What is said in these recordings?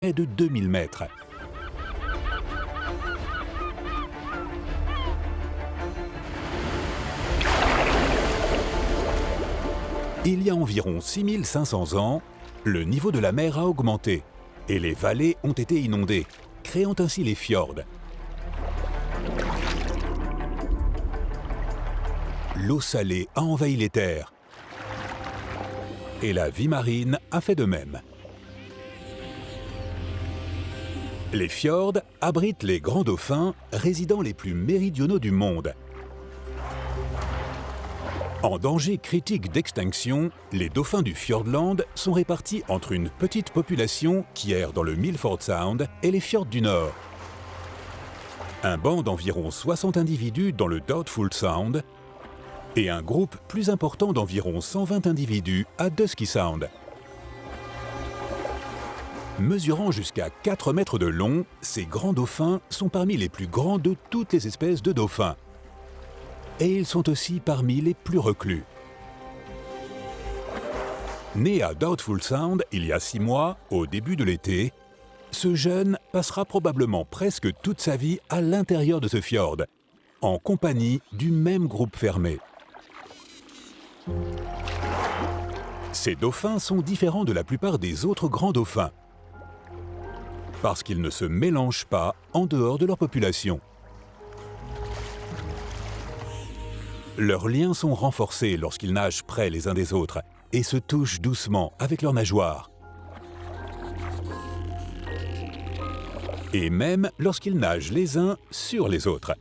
est de 2000 mètres. Il y a environ 6500 ans, le niveau de la mer a augmenté et les vallées ont été inondées, créant ainsi les fjords. L'eau salée a envahi les terres et la vie marine a fait de même. Les fjords abritent les grands dauphins, résidents les plus méridionaux du monde. En danger critique d'extinction, les dauphins du Fiordland sont répartis entre une petite population qui erre dans le Milford Sound et les fjords du Nord. Un banc d'environ 60 individus dans le Doubtful Sound et un groupe plus important d'environ 120 individus à Dusky Sound. Mesurant jusqu'à 4 mètres de long, ces grands dauphins sont parmi les plus grands de toutes les espèces de dauphins. Et ils sont aussi parmi les plus reclus. Né à Doubtful Sound il y a 6 mois, au début de l'été, ce jeune passera probablement presque toute sa vie à l'intérieur de ce fjord, en compagnie du même groupe fermé. Ces dauphins sont différents de la plupart des autres grands dauphins, parce qu'ils ne se mélangent pas en dehors de leur population. Leurs liens sont renforcés lorsqu'ils nagent près les uns des autres et se touchent doucement avec leurs nageoires. Et même lorsqu'ils nagent les uns sur les autres.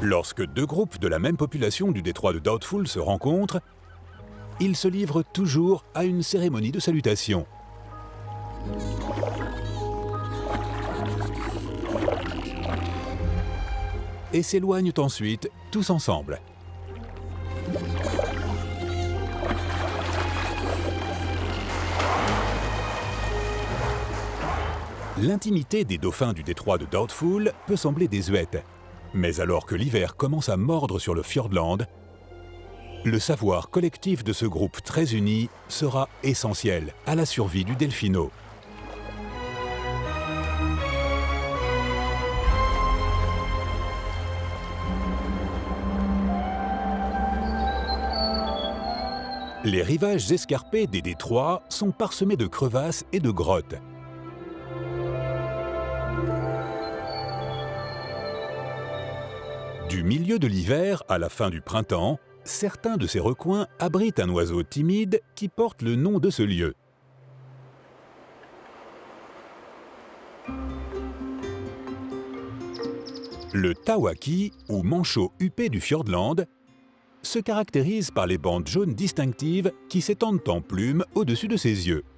Lorsque deux groupes de la même population du détroit de Doubtful se rencontrent, ils se livrent toujours à une cérémonie de salutation. Et s'éloignent ensuite tous ensemble. L'intimité des dauphins du détroit de Doubtful peut sembler désuète, mais alors que l'hiver commence à mordre sur le Fiordland, le savoir collectif de ce groupe très uni sera essentiel à la survie du Delfino. Les rivages escarpés des détroits sont parsemés de crevasses et de grottes. Du milieu de l'hiver à la fin du printemps, certains de ces recoins abritent un oiseau timide qui porte le nom de ce lieu. Le tawaki, ou manchot huppé du Fiordland, se caractérise par les bandes jaunes distinctives qui s'étendent en plumes au-dessus de ses yeux.